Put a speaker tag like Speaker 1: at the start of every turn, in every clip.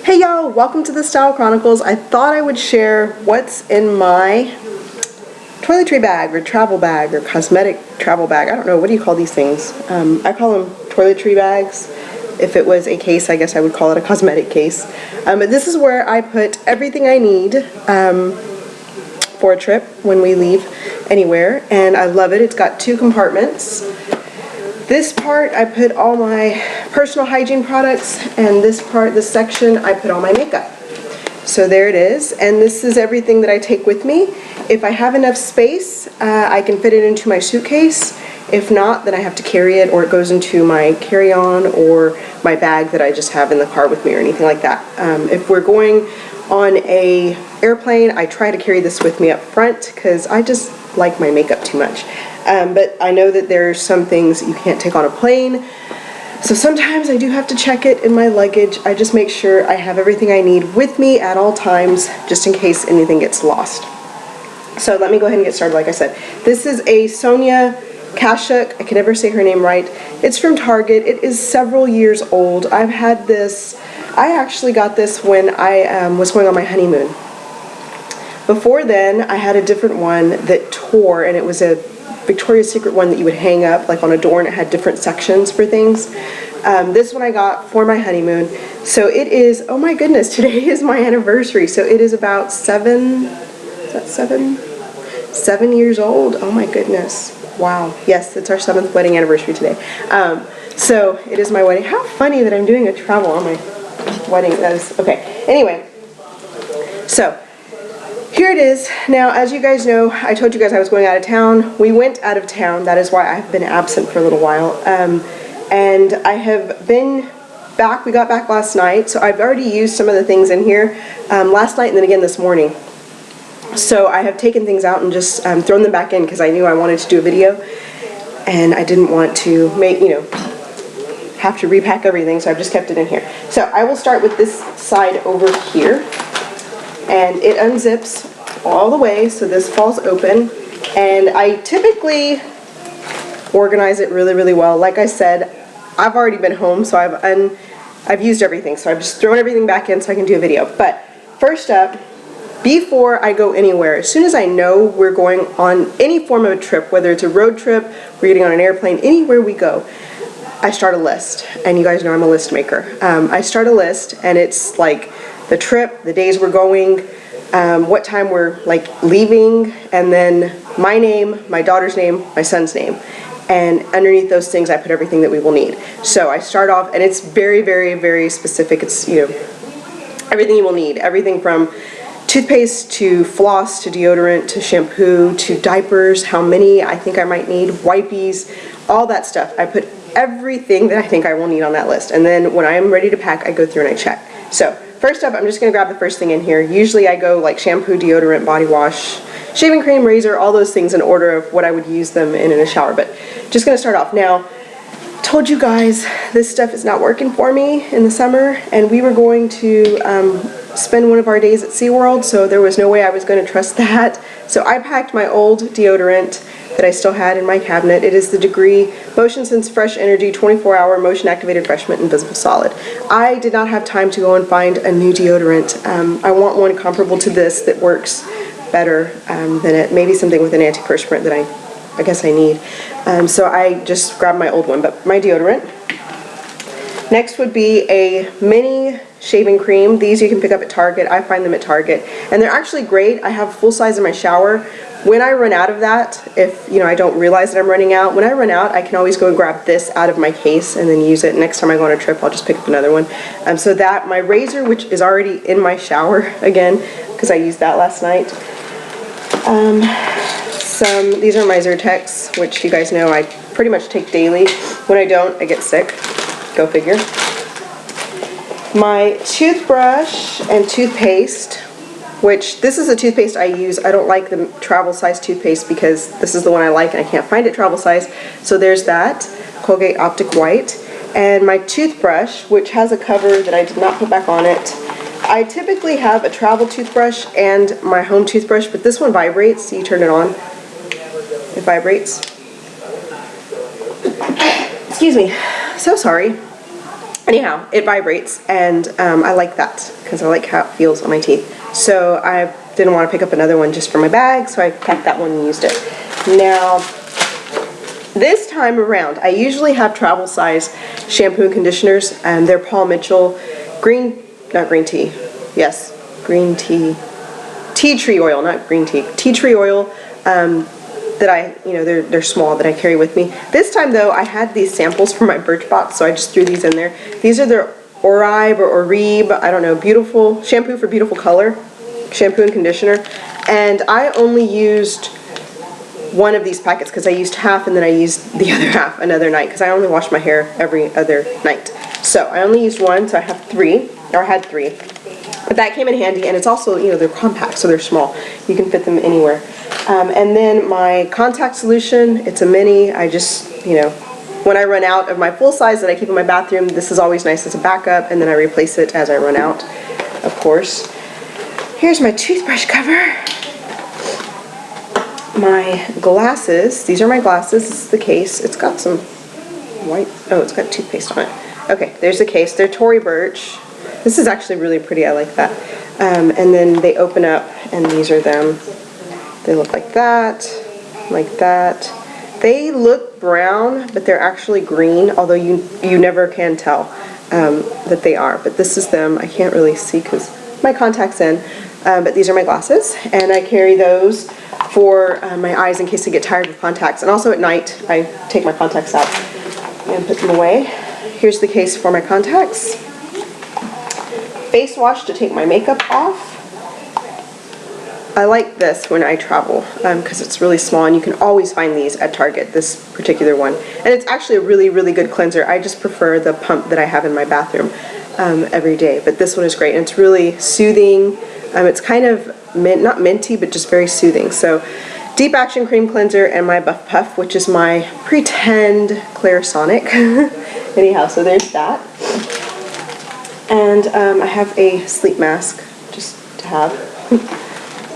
Speaker 1: Hey y'all, welcome to the Style Chronicles. I thought I would share what's in my toiletry bag or travel bag or cosmetic travel bag. I don't know, what do you call these things? I call them toiletry bags. If it was a case, I guess I would call it a cosmetic case. But this is where I put everything I need for a trip when we leave anywhere, and I love it. It's got 2 compartments. This part I put all my personal hygiene products, and this part, this section, I put all my makeup. So there it is, and this is everything that I take with me. If I have enough space, I can fit it into my suitcase. If not, then I have to carry it, or it goes into my carry-on or my bag that I just have in the car with me or anything like that. If we're going on a airplane, I try to carry this with me up front because I just like my makeup too much. But I know that there's some things you can't take on a plane, so sometimes I do have to check it in my luggage. I just make sure I have everything I need with me at all times, just in case anything gets lost. So let me go ahead and get started. Like I said, this is a Sonia Kashuk. I can never say her name right. It's from Target. It is several years old. I've had this, I actually got this when I was going on my honeymoon. Before then, I had a different one that tore, and it was a Victoria's Secret one that you would hang up like on a door, and it had different sections for things. This one I got for my honeymoon. So it is, oh my goodness, today is my anniversary. So it is about 7 years old. Oh my goodness. Wow. Yes, it's our 7th wedding anniversary today. So it is my wedding. How funny that I'm doing a travel on my wedding. That is, okay. Anyway, so here it is. Now, as you guys know, I told you guys I was going out of town. We went out of town. That is why I've been absent for a little while. And I have been back. We got back last night, so I've already used some of the things in here last night and then again this morning. So I have taken things out and just thrown them back in because I knew I wanted to do a video, and I didn't want to make, have to repack everything, so I've just kept it in here. So I will start with this side over here. And it unzips all the way, so this falls open, and I typically organize it really, really well. Like I said, I've already been home, so I've used everything, so I've just thrown everything back in so I can do a video. But first up, before I go anywhere, as soon as I know we're going on any form of a trip, whether it's a road trip, we're getting on an airplane, anywhere we go, I start a list. And you guys know I'm a list maker. I start a list, and it's like the trip, the days we're going, what time we're leaving, and then my name, my daughter's name, my son's name. And underneath those things I put everything that we will need. So I start off, and it's very, very, very specific. It's, everything you will need. Everything from toothpaste to floss to deodorant to shampoo to diapers, how many I think I might need, wipes, all that stuff. I put everything that I think I will need on that list. And then when I am ready to pack, I go through and I check. So first up, I'm just going to grab the first thing in here. Usually I go like shampoo, deodorant, body wash, shaving cream, razor, all those things in order of what I would use them in a shower. But just going to start off. Now, told you guys this stuff is not working for me in the summer, and we were going to spend one of our days at SeaWorld, so there was no way I was going to trust that. So I packed my old deodorant that I still had in my cabinet. It is the Degree Motion Sense Fresh Energy 24-hour Motion Activated Fresh Mint Invisible Solid. I did not have time to go and find a new deodorant. I want one comparable to this that works better than it. Maybe something with an antiperspirant that I guess I need. So I just grabbed my old one, but my deodorant. Next would be a mini shaving cream. These you can pick up at Target. I find them at Target, and they're actually great. I have full size in my shower. When I run out of that, if I don't realize that I'm running out, when I run out, I can always go and grab this out of my case and then use it. Next time I go on a trip, I'll just pick up another one. So that, my razor, which is already in my shower again, because I used that last night. These are my Zyrtecs, which you guys know I pretty much take daily. When I don't, I get sick. Go figure. My toothbrush and toothpaste, which this is a toothpaste I use. I don't like the travel size toothpaste because this is the one I like and I can't find it travel size. So there's that, Colgate Optic White. And my toothbrush, which has a cover that I did not put back on it. I typically have a travel toothbrush and my home toothbrush, but this one vibrates, so you turn it on. It vibrates. Excuse me. So sorry. anyhow, it vibrates, and I like that because I like how it feels on my teeth. So I didn't want to pick up another one just for my bag, so I packed that one and used it. Now, this time around, I usually have travel size shampoo and conditioners, and they're Paul Mitchell not green tea, yes, green tea, tea tree oil, not green tea tree oil, that they're small, that I carry with me. This time though, I had these samples from my Birchbox, so I just threw these in there. These are their Oribe or Oribe, I don't know, beautiful shampoo for beautiful color, shampoo and conditioner, and I only used one of these packets because I used half and then I used the other half another night because I only wash my hair every other night. So I only used one, so I have three, or I had three. But that came in handy, and it's also, they're compact, so they're small. You can fit them anywhere. And then my contact solution, it's a mini. I just, when I run out of my full size that I keep in my bathroom, this is always nice as a backup, and then I replace it as I run out, of course. Here's my toothbrush cover. My glasses, these are my glasses. This is the case. It's got some white, it's got toothpaste on it. Okay, there's the case. They're Tory Burch. This is actually really pretty. I like that. And then they open up, and these are them. They look like that, like that. They look brown, but they're actually green, although you never can tell that they are. But this is them. I can't really see because my contact's in. But these are my glasses, and I carry those for my eyes in case I get tired with contacts. And also at night, I take my contacts out and put them away. Here's the case for my contacts. Face wash to take my makeup off. I like this when I travel because it's really small, and you can always find these at Target, this particular one. And it's actually a really, really good cleanser. I just prefer the pump that I have in my bathroom every day. But this one is great, and it's really soothing. It's kind of not minty, but just very soothing. So, Deep Action Cream Cleanser and my Buff Puff, which is my pretend Clarisonic. Anyhow, so there's that. And I have a sleep mask, just to have.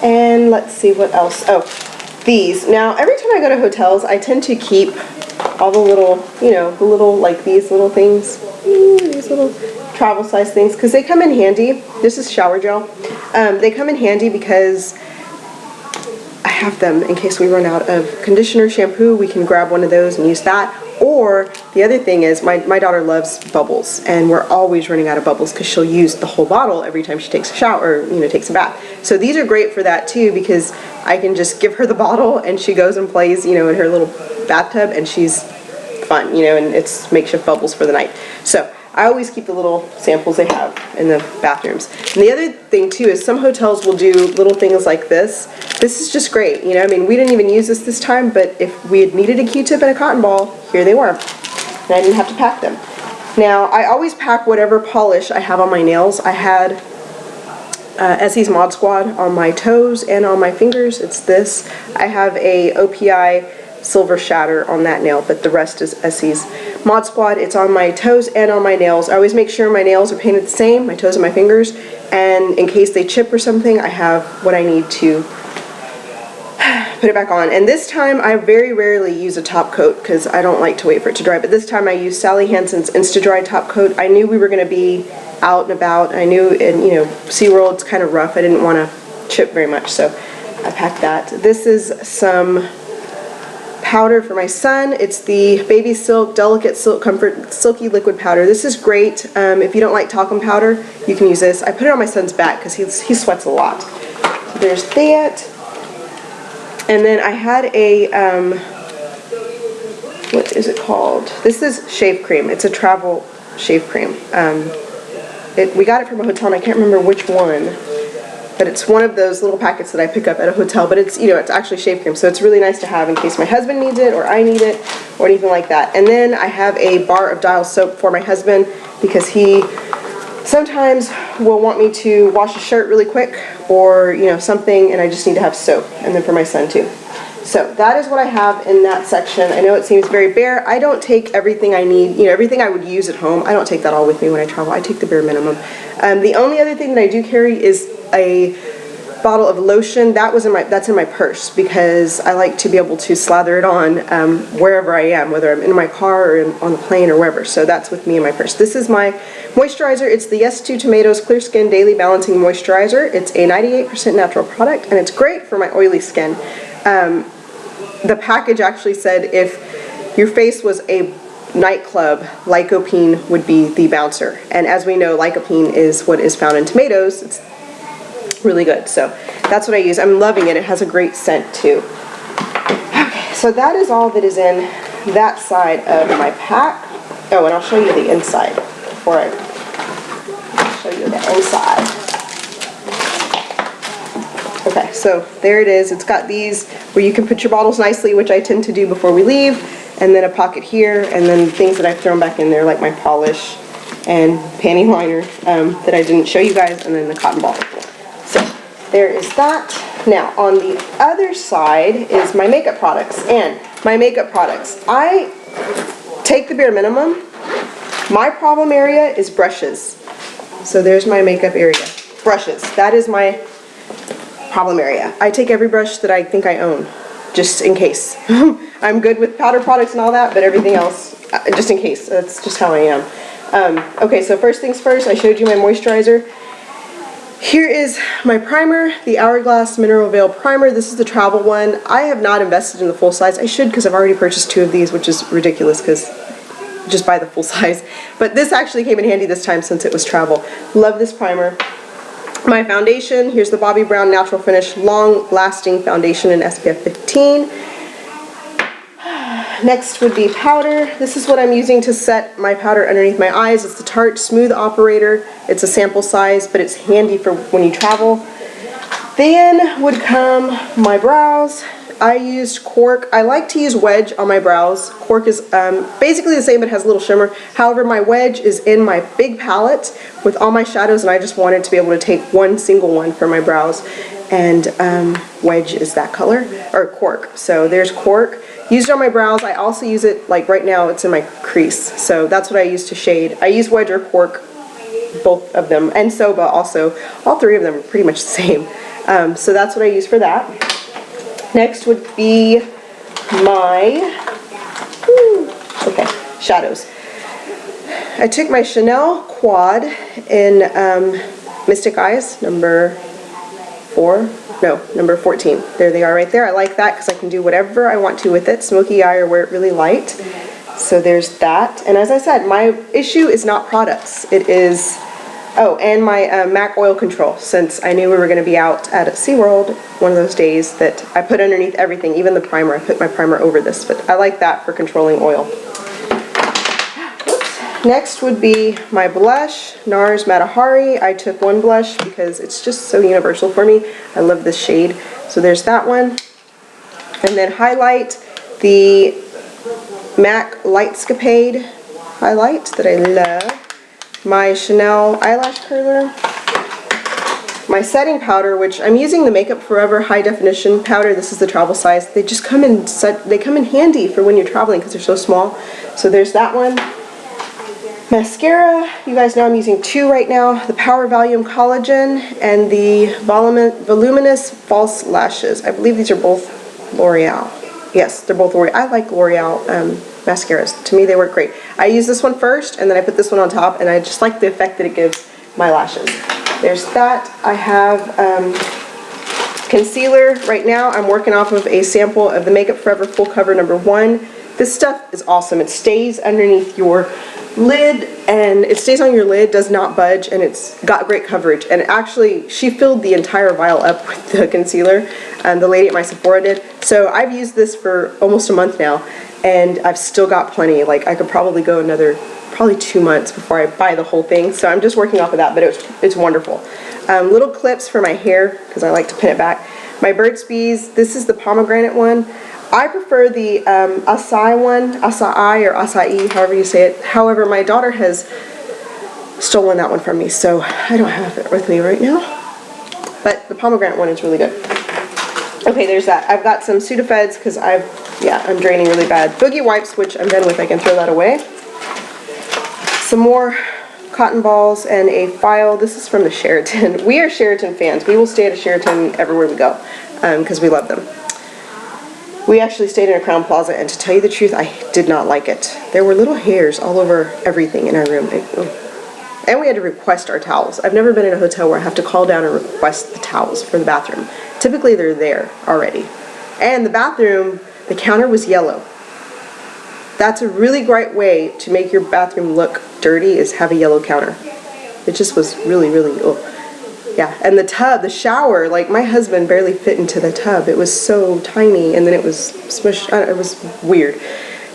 Speaker 1: And let's see what else. Oh, these. Now, every time I go to hotels, I tend to keep all the little, like these little things, these little travel size things, because they come in handy. This is shower gel. They come in handy because I have them in case we run out of conditioner, shampoo. We can grab one of those and use that. Or the other thing is my daughter loves bubbles, and we're always running out of bubbles because she'll use the whole bottle every time she takes a shower or takes a bath. So these are great for that too, because I can just give her the bottle and she goes and plays in her little bathtub, and she's fun, and it's makeshift bubbles for the night. So I always keep the little samples they have in the bathrooms. And the other thing too is some hotels will do little things like this. This is just great, I mean, we didn't even use this time, but if we had needed a Q-tip and a cotton ball, here they were. And I didn't have to pack them. Now, I always pack whatever polish I have on my nails. I had Essie's Mod Squad on my toes and on my fingers. It's this. I have a OPI Silver Shatter on that nail, but the rest is Essie's Mod Squad. It's on my toes and on my nails. I always make sure my nails are painted the same, my toes and my fingers, and in case they chip or something, I have what I need to put it back on. And this time I very rarely use a top coat because I don't like to wait for it to dry, but this time I used Sally Hansen's Insta-Dry top coat. I knew we were going to be out and about. I knew in SeaWorld it's kind of rough. I didn't want to chip very much, so I packed that. This is some powder for my son. It's the Baby Silk Delicate Silk Comfort Silky Liquid Powder. This is great. If you don't like talcum powder, you can use this. I put it on my son's back because he sweats a lot. So there's that. And then I had a, what is it called? This is shave cream. It's a travel shave cream. We got it from a hotel, and I can't remember which one, but it's one of those little packets that I pick up at a hotel, but it's, it's actually shave cream, so it's really nice to have in case my husband needs it, or I need it, or anything like that. And then I have a bar of Dial soap for my husband, because he sometimes will want me to wash a shirt really quick, or something, and I just need to have soap. And then for my son too. So that is what I have in that section. I know it seems very bare. I don't take everything I need, everything I would use at home. I don't take that all with me when I travel. I take the bare minimum. The only other thing that I do carry is a bottle of lotion. That's in my purse because I like to be able to slather it on wherever I am, whether I'm in my car or on the plane or wherever. So that's with me in my purse. This is my moisturizer. It's the Yes2 Tomatoes Clear Skin Daily Balancing Moisturizer. It's a 98% natural product, and it's great for my oily skin. The package actually said if your face was a nightclub, lycopene would be the bouncer. And as we know, lycopene is what is found in tomatoes. It's really good. So that's what I use. I'm loving it. It has a great scent too. Okay, so that is all that is in that side of my pack. Oh, and I'll show you the inside before I show you the inside. Okay, so there it is. It's got these where you can put your bottles nicely, which I tend to do before we leave, and then a pocket here, and then things that I've thrown back in there like my polish and panty liner that I didn't show you guys, and then the cotton ball. So there is that. Now on the other side is my makeup products, and my makeup products. I take the bare minimum. My problem area is brushes. So there's my makeup area. Brushes. That is my problem area. I take every brush that I think I own, just in case. I'm good with powder products and all that, but everything else, just in case. That's just how I am. Okay, so first things first, I showed you my moisturizer. Here is my primer, the Hourglass Mineral Veil Primer. This is the travel one. I have not invested in the full size. I should, because I've already purchased 2 of these, which is ridiculous because just buy the full size. But this actually came in handy this time since it was travel. Love this primer. My foundation, here's the Bobbi Brown Natural Finish Long Lasting Foundation in SPF 15. Next would be powder. This is what I'm using to set my powder underneath my eyes. It's the Tarte Smooth Operator. It's a sample size, but it's handy for when you travel. Then would come my brows. I used cork. I like to use wedge on my brows. Cork is basically the same but has a little shimmer. However, my wedge is in my big palette with all my shadows, and I just wanted to be able to take one single one for my brows. And wedge is that color, or cork. So there's cork. Used it on my brows. I also use it, like right now, it's in my crease. So that's what I use to shade. I use wedge or cork, both of them, and Soba also. All 3 of them are pretty much the same. So that's what I use for that. Next would be my shadows. I took my Chanel Quad in Mystic Eyes, number 14. There they are right there. I like that because I can do whatever I want to with it. Smoky eye or wear it really light. So there's that. And as I said, my issue is not products. It is, oh, and my MAC oil control. Since I knew we were going to be out at SeaWorld one of those days, that I put underneath everything, even the primer. I put my primer over this, but I like that for controlling oil. Next would be my blush, NARS Matahari. I took one blush because it's just so universal for me. I love this shade. So there's that one. And then highlight, the MAC Lightscapade highlight that I love. My Chanel eyelash curler. My setting powder, which I'm using the Makeup Forever High Definition powder. This is the travel size. They just come in handy for when you're traveling because they're so small. So there's that one. Mascara, you guys know I'm using 2 right now, the Power Volume Collagen and the Voluminous False Lashes. I believe these are both L'Oreal. Yes, they're both L'Oreal. I like L'Oreal mascaras. To me, they work great. I use this one first, and then I put this one on top, and I just like the effect that it gives my lashes. There's that. I have concealer. Right now, I'm working off of a sample of the Makeup Forever Full Cover number 1. This stuff is awesome. It stays underneath your lid, and it stays on your lid, does not budge, and it's got great coverage. And actually, she filled the entire vial up with the concealer, and the lady at my Sephora did. So I've used this for almost a month now, and I've still got plenty. Like, I could probably go another, probably 2 months before I buy the whole thing. So I'm just working off of that, but it's wonderful. Little clips for my hair, because I like to pin it back. My Burt's Bees, this is the pomegranate one. I prefer the acai one, acai or acai, however you say it. However, my daughter has stolen that one from me, so I don't have it with me right now. But the pomegranate one is really good. Okay, there's that. I've got some Sudafeds because I'm draining really bad. Boogie wipes, which I'm done with. I can throw that away. Some more cotton balls and a file. This is from the Sheraton. We are Sheraton fans. We will stay at a Sheraton everywhere we go because we love them. We actually stayed in a Crown Plaza, and to tell you the truth, I did not like it. There were little hairs all over everything in our room. And we had to request our towels. I've never been in a hotel where I have to call down and request the towels for the bathroom. Typically they're there already. And the bathroom, the counter was yellow. That's a really great way to make your bathroom look dirty, is have a yellow counter. It just was really, really, yeah. And the tub, the shower, like my husband barely fit into the tub. It was so tiny, and then it was smushed. It was weird.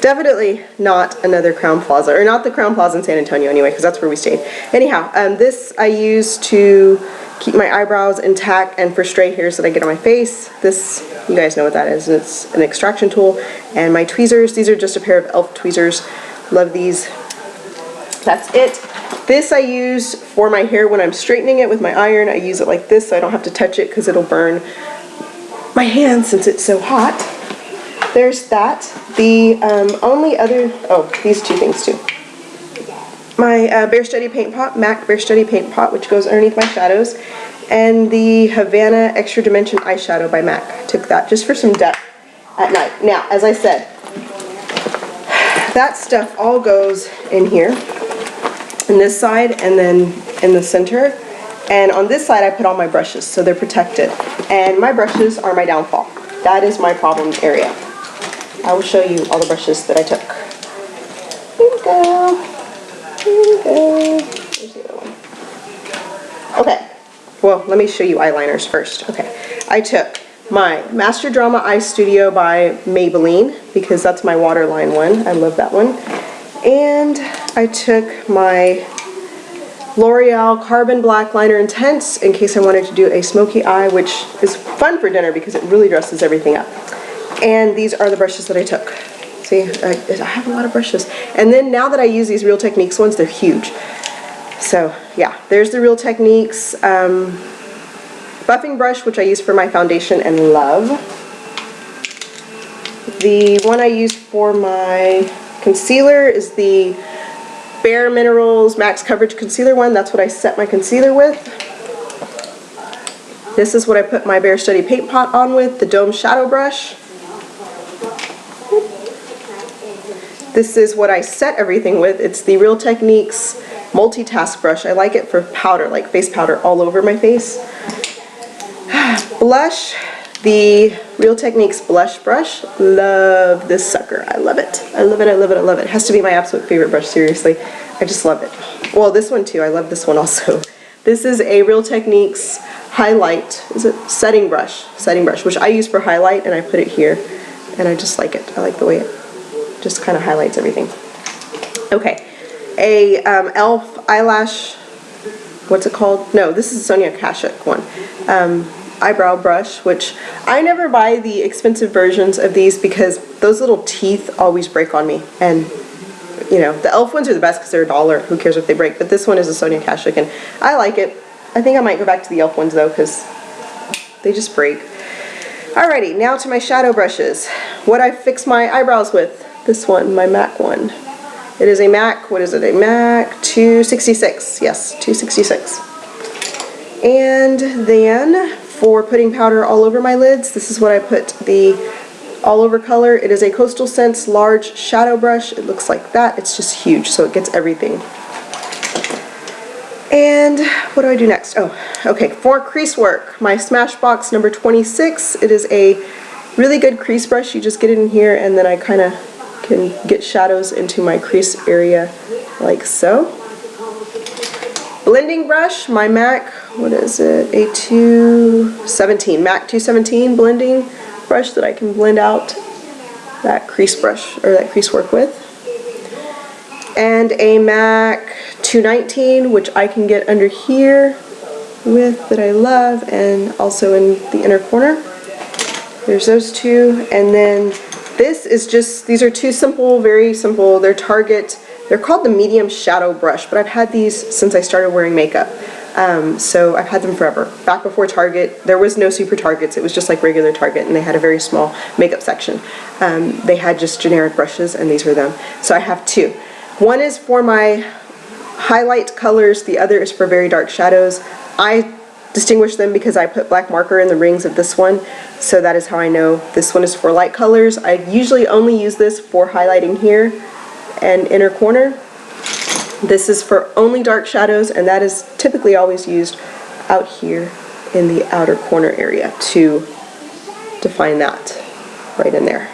Speaker 1: Definitely not another Crown Plaza, or not the Crown Plaza in San Antonio anyway, because that's where we stayed. Anyhow, this I use to keep my eyebrows intact and for stray hairs that I get on my face. This, you guys know what that is. It's an extraction tool. And my tweezers, these are just a pair of e.l.f. tweezers. Love these. That's it. This I use for my hair when I'm straightening it with my iron. I use it like this so I don't have to touch it because it'll burn my hands since it's so hot. There's that. The only other, these two things too. My Bare Study Paint Pot, MAC Bare Study Paint Pot, which goes underneath my shadows, and the Havana Extra Dimension Eyeshadow by MAC. I took that just for some depth at night. Now, as I said, that stuff all goes in here, in this side, and then in the center. And on this side, I put all my brushes, so they're protected. And my brushes are my downfall. That is my problem area. I will show you all the brushes that I took. Here we go. Here we go. Where's the other one? Okay. Well, let me show you eyeliners first. Okay. I took my Master Drama Eye Studio by Maybelline, because that's my waterline one. I love that one. And I took my L'Oreal Carbon Black Liner Intense in case I wanted to do a smoky eye, which is fun for dinner because it really dresses everything up. And these are the brushes that I took. See, I have a lot of brushes. And then now that I use these Real Techniques ones, they're huge. So yeah, there's the Real Techniques buffing brush, which I use for my foundation and love. The one I use for my concealer is the Bare Minerals Max Coverage Concealer one. That's what I set my concealer with. This is what I put my Bare Study Paint Pot on with, the Dome Shadow Brush. This is what I set everything with. It's the Real Techniques Multitask Brush. I like it for powder, like face powder all over my face. Blush, the Real Techniques Blush Brush. Love this sucker. I love it. I love it, I love it, I love it. It has to be my absolute favorite brush, seriously. I just love it. Well, this one too. I love this one also. This is a Real Techniques highlight, is it setting brush, which I use for highlight, and I put it here, and I just like it. I like the way it just kind of highlights everything. Okay, a e.l.f. eyelash, what's it called? No, this is Sonia Kashuk one. Eyebrow brush, which I never buy the expensive versions of these because those little teeth always break on me. And you know, the e.l.f. ones are the best because they're $1. Who cares if they break? But this one is a Sonia Kashuk, and I like it. I think I might go back to the e.l.f. ones though because they just break. Alrighty, now to my shadow brushes. What I fix my eyebrows with. This one, my MAC one. It is a MAC, what is it? A MAC 266. Yes, 266. And then for putting powder all over my lids, this is what I put the all over color. It is a Coastal Scents large shadow brush. It looks like that. It's just huge, so it gets everything. And what do I do next? Oh, okay, for crease work, my Smashbox number 26. It is a really good crease brush. You just get it in here, and then I kind of can get shadows into my crease area like so. Blending brush, my MAC, what is it? A 217, MAC 217 blending brush that I can blend out that crease brush or that crease work with. And a MAC 219, which I can get under here with, that I love, and also in the inner corner. There's those two. And then this is just, these are two simple, very simple. They're Target. They're called the medium shadow brush, but I've had these since I started wearing makeup. So I've had them forever. Back before Target, there was no Super Targets. It was just like regular Target, and they had a very small makeup section. They had just generic brushes, and these were them. So I have two. One is for my highlight colors, the other is for very dark shadows. I distinguish them because I put black marker in the rings of this one, so that is how I know this one is for light colors. I usually only use this for highlighting here and inner corner. This is for only dark shadows, and that is typically always used out here in the outer corner area to define that right in there.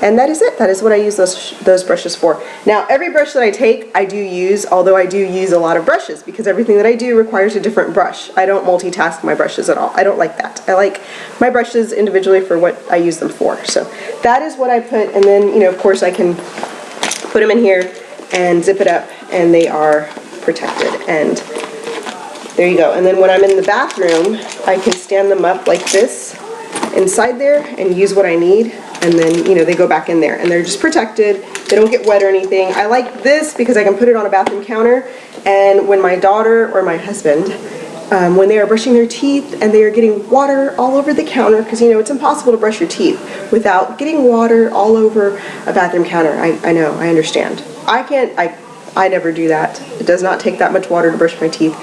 Speaker 1: And that is it. That is what I use those brushes for. Now, every brush that I take, I do use, although I do use a lot of brushes because everything that I do requires a different brush. I don't multitask my brushes at all. I don't like that. I like my brushes individually for what I use them for. So that is what I put, and then, you know, of course I can put them in here and zip it up, and they are protected. And there you go. And then when I'm in the bathroom, I can stand them up like this inside there and use what I need, and then, you know, they go back in there and they're just protected. They don't get wet or anything. I like this because I can put it on a bathroom counter, and when my daughter or my husband, when they are brushing their teeth and they are getting water all over the counter, because, you know, it's impossible to brush your teeth without getting water all over a bathroom counter. I know, I understand. I never do that. It does not take that much water to brush my teeth.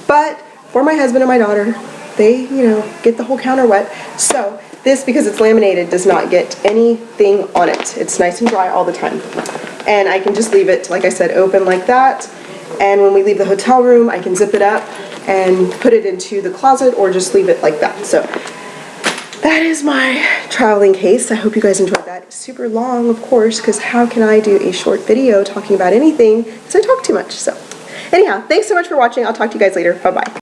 Speaker 1: But for my husband and my daughter, they, you know, get the whole counter wet. So this, because it's laminated, does not get anything on it. It's nice and dry all the time. And I can just leave it, like I said, open like that. And when we leave the hotel room, I can zip it up and put it into the closet, or just leave it like that. So that is my traveling case. I hope you guys enjoyed that. It's super long, of course, because how can I do a short video talking about anything because I talk too much. So anyhow, thanks so much for watching. I'll talk to you guys later. Bye-bye.